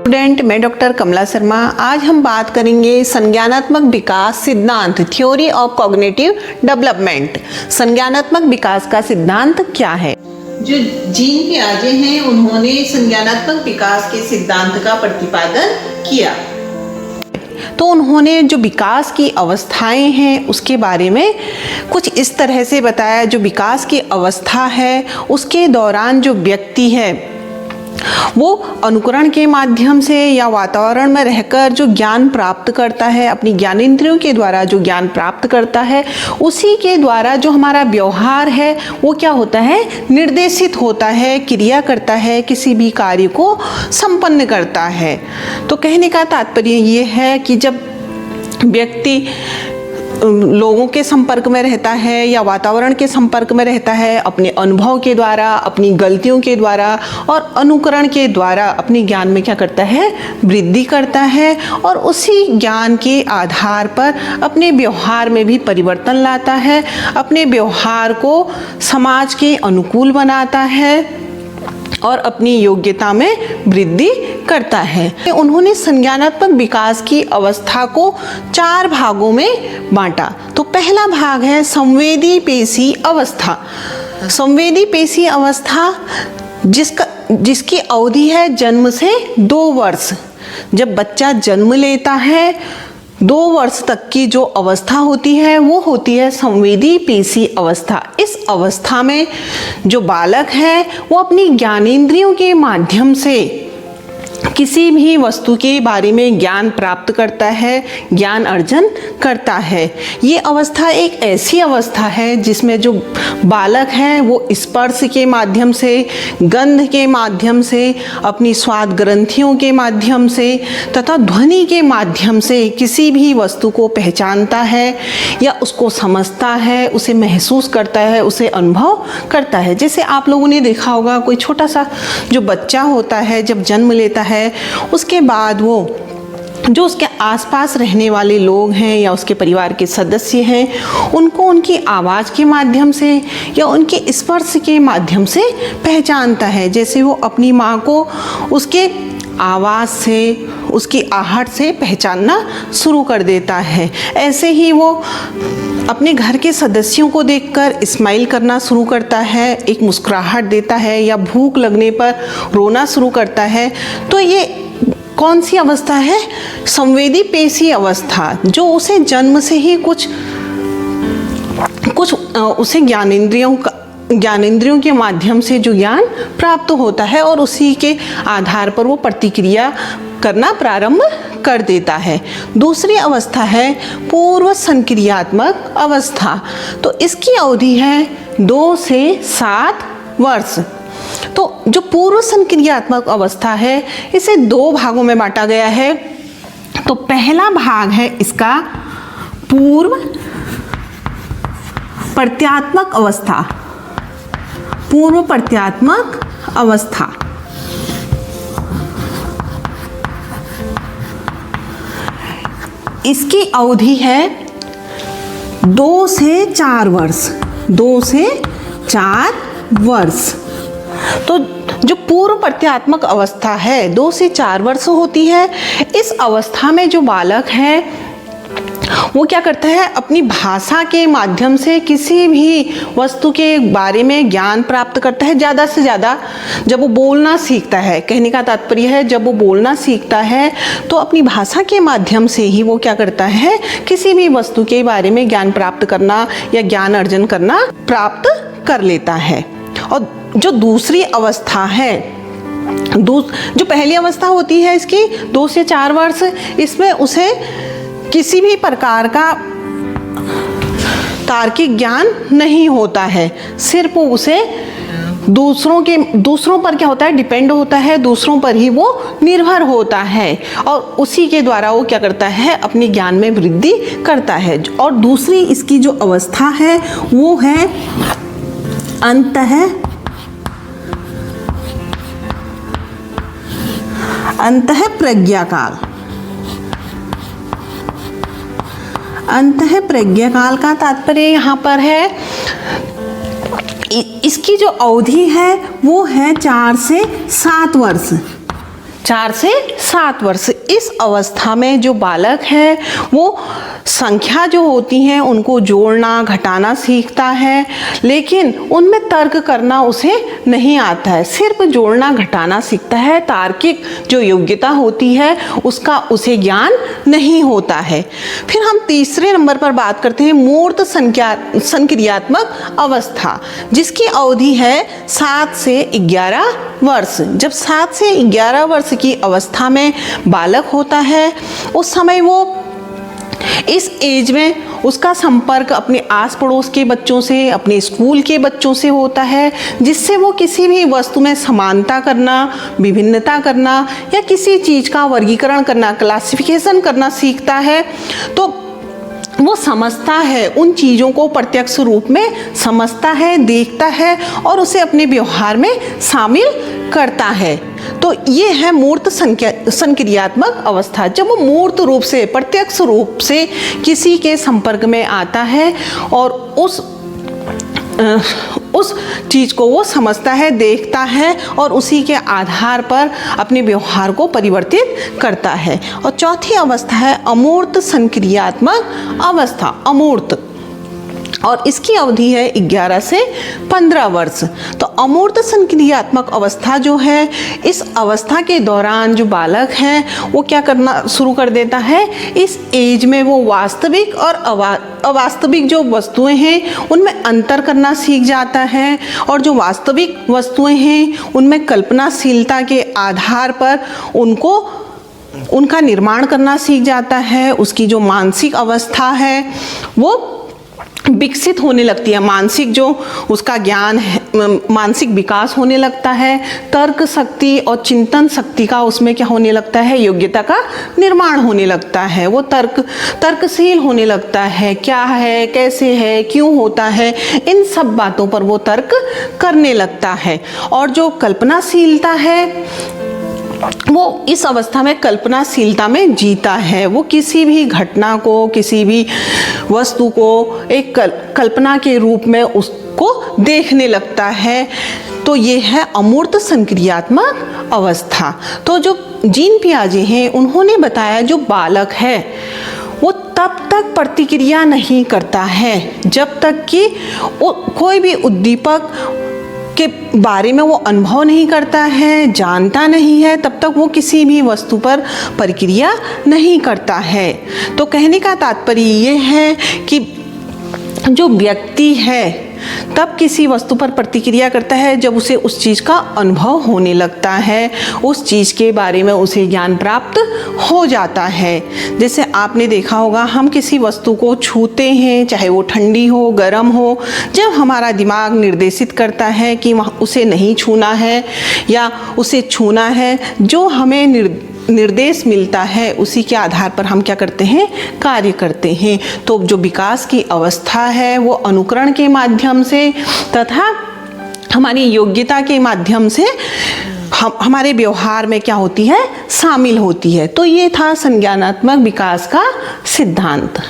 Student, मैं doctor कमला शर्मा। आज हम बात करेंगे संज्ञानात्मक विकास सिद्धांत, थ्योरी ऑफ कॉग्निटिव डेवलपमेंट। संज्ञानात्मक विकास का सिद्धांत क्या है? जो जीन पियाजे हैं उन्होंने संज्ञानात्मक विकास के सिद्धांत का प्रतिपादन किया। तो उन्होंने जो विकास की अवस्थाएं हैं उसके बारे में कुछ इस तरह से बताया। जो विकास की अवस्था है उसके दौरान जो व्यक्ति है वो अनुकरण के माध्यम से या वातावरण में रहकर जो ज्ञान प्राप्त करता है, अपनी ज्ञानेंद्रियों के द्वारा जो ज्ञान प्राप्त करता है, उसी के द्वारा जो हमारा व्यवहार है वो क्या होता है, निर्देशित होता है, क्रिया करता है, किसी भी कार्य को संपन्न करता है। तो कहने का तात्पर्य ये है कि जब व्यक्ति लोगों के संपर्क में रहता है या वातावरण के संपर्क में रहता है, अपने अनुभव के द्वारा, अपनी गलतियों के द्वारा और अनुकरण के द्वारा अपने ज्ञान में क्या करता है, वृद्धि करता है और उसी ज्ञान के आधार पर अपने व्यवहार में भी परिवर्तन लाता है, अपने व्यवहार को समाज के अनुकूल बनाता है और अपनी योग्यता में वृद्धि करता है। उन्होंने संज्ञानात्मक विकास की अवस्था को 4 भागों में बांटा। तो पहला भाग है संवेदी पेशी अवस्था। संवेदी पेशी अवस्था जिसकी अवधि है जन्म से 2 वर्ष। जब बच्चा जन्म लेता है 2 वर्ष तक की जो अवस्था होती है वो होती है संवेदी पेशी अवस्था। इस अवस्था में जो बालक है वो अपनी ज्ञानेंद्रियों के माध्यम से किसी भी वस्तु के बारे में ज्ञान प्राप्त करता है, ज्ञान अर्जन करता है। ये अवस्था एक ऐसी अवस्था है जिसमें जो बालक है वो स्पर्श के माध्यम से, गंध के माध्यम से, अपनी स्वाद ग्रंथियों के माध्यम से तथा ध्वनि के माध्यम से किसी भी वस्तु को पहचानता है या उसको समझता है, उसे महसूस करता है, उसे अनुभव करता है। जैसे आप लोगों ने देखा होगा, कोई छोटा सा जो बच्चा होता है जब जन्म लेता है उसके बाद वो जो उसके आसपास रहने वाले लोग हैं या उसके परिवार के सदस्य हैं उनको उनकी आवाज़ के माध्यम से या उनके स्पर्श के माध्यम से पहचानता है। जैसे वो अपनी माँ को उसके आवाज़ से, उसकी आहट से पहचानना शुरू कर देता है, ऐसे ही वो अपने घर के सदस्यों को देखकर स्माइल करना शुरू करता है, एक मुस्कुराहट देता है या भूख लगने पर रोना शुरू करता है। तो ये कौन सी अवस्था है? संवेदी पेशी अवस्था, जो उसे जन्म से ही कुछ उसे ज्ञानेंद्रियों के माध्यम से जो ज्ञान प्राप्त होता है और उसी के आधार पर वो प्रतिक्रिया करना प्रारंभ कर देता है। दूसरी अवस्था है पूर्व संक्रियात्मक अवस्था। तो इसकी अवधि है 2 से 7 वर्ष। तो जो पूर्व संक्रियात्मक अवस्था है इसे 2 भागों में बांटा गया है। तो पहला भाग है इसका पूर्व प्रत्यात्मक अवस्था। पूर्व प्रत्यात्मक अवस्था इसकी अवधि है 2 से 4 वर्ष। 2 से 4 वर्ष। तो जो पूर्व प्रत्यात्मक अवस्था है 2 से 4 वर्ष होती है। इस अवस्था में जो बालक है वो क्या करता है, अपनी भाषा के माध्यम से किसी भी वस्तु के बारे में ज्ञान प्राप्त करता है। ज़्यादा से ज़्यादा जब वो बोलना सीखता है, कहने का तात्पर्य है जब वो बोलना सीखता है तो अपनी भाषा के माध्यम से ही वो क्या करता है, किसी भी वस्तु के बारे में ज्ञान प्राप्त करना या ज्ञान अर्जन करना प्राप्त कर लेता है। और जो दूसरी अवस्था है, जो पहली अवस्था होती है इसकी 2 से 4 वर्ष, इसमें उसे किसी भी प्रकार का तार्किक ज्ञान नहीं होता है, सिर्फ उसे दूसरों पर क्या होता है, डिपेंड होता है, दूसरों पर ही वो निर्भर होता है और उसी के द्वारा वो क्या करता है, अपने ज्ञान में वृद्धि करता है। और दूसरी इसकी जो अवस्था है वो है अंतः प्रज्ञा काल। अंतः प्रज्ञा काल का तात्पर्य यहाँ पर है इसकी जो अवधि है वो है 4 से 7 वर्ष। 4 से 7 वर्ष। इस अवस्था में जो बालक है वो संख्या जो होती हैं उनको जोड़ना घटाना सीखता है, लेकिन उनमें तर्क करना उसे नहीं आता है, सिर्फ जोड़ना घटाना सीखता है। तार्किक जो योग्यता होती है उसका उसे ज्ञान नहीं होता है। फिर हम तीसरे नंबर पर बात करते हैं मूर्त संक्रियात्मक अवस्था, जिसकी अवधि है 7 से 11 वर्ष। जब 7 से 11 वर्ष की अवस्था में बालक होता है उस समय वो इस एज में उसका संपर्क अपने आस पड़ोस के बच्चों से, अपने स्कूल के बच्चों से होता है, जिससे वो किसी भी वस्तु में समानता करना, विभिन्नता करना या किसी चीज़ का वर्गीकरण करना, क्लासिफिकेशन करना सीखता है। तो वो समझता है, उन चीज़ों को प्रत्यक्ष रूप में समझता है, देखता है और उसे अपने व्यवहार में शामिल करता है। तो ये है मूर्त संक्रियात्मक अवस्था। जब वो मूर्त रूप से, प्रत्यक्ष रूप से किसी के संपर्क में आता है और उस चीज़ को वो समझता है, देखता है और उसी के आधार पर अपने व्यवहार को परिवर्तित करता है। और चौथी अवस्था है अमूर्त संक्रियात्मक अवस्था, अमूर्त, और इसकी अवधि है 11 से 15 वर्ष। तो अमूर्त संक्रियात्मक अवस्था जो है, इस अवस्था के दौरान जो बालक है वो क्या करना शुरू कर देता है, इस एज में वो वास्तविक और अवास्तविक जो वस्तुएं हैं उनमें अंतर करना सीख जाता है, और जो वास्तविक वस्तुएं हैं उनमें कल्पनाशीलता के आधार पर उनका निर्माण करना सीख जाता है। उसकी जो मानसिक अवस्था है वो विकसित होने लगती है, मानसिक जो उसका ज्ञान है, मानसिक विकास होने लगता है। तर्क शक्ति और चिंतन शक्ति का उसमें क्या होने लगता है, योग्यता का निर्माण होने लगता है। वो तर्कशील होने लगता है, क्या है, कैसे है, क्यों होता है, इन सब बातों पर वो तर्क करने लगता है। और जो कल्पनाशीलता है वो इस अवस्था में कल्पनाशीलता में जीता है। वो किसी भी घटना को, किसी भी वस्तु को एक कल्पना के रूप में उसको देखने लगता है। तो ये है अमूर्त संक्रियात्मक अवस्था। तो जो जीन पियाजे हैं उन्होंने बताया जो बालक है वो तब तक प्रतिक्रिया नहीं करता है जब तक कि वो कोई भी उद्दीपक के बारे में वो अनुभव नहीं करता है, जानता नहीं है, तब तक वो किसी भी वस्तु पर प्रतिक्रिया नहीं करता है। तो कहने का तात्पर्य ये है कि जो व्यक्ति है तब किसी वस्तु पर प्रतिक्रिया करता है जब उसे उस चीज़ का अनुभव होने लगता है, उस चीज़ के बारे में उसे ज्ञान प्राप्त हो जाता है। जैसे आपने देखा होगा, हम किसी वस्तु को छूते हैं, चाहे वो ठंडी हो, गर्म हो, जब हमारा दिमाग निर्देशित करता है कि उसे नहीं छूना है या उसे छूना है, जो हमें निर्देश मिलता है उसी के आधार पर हम क्या करते हैं, कार्य करते हैं। तो जो विकास की अवस्था है वो अनुकरण के माध्यम से तथा हमारी योग्यता के माध्यम से हमारे व्यवहार में क्या होती है, शामिल होती है। तो ये था संज्ञानात्मक विकास का सिद्धांत।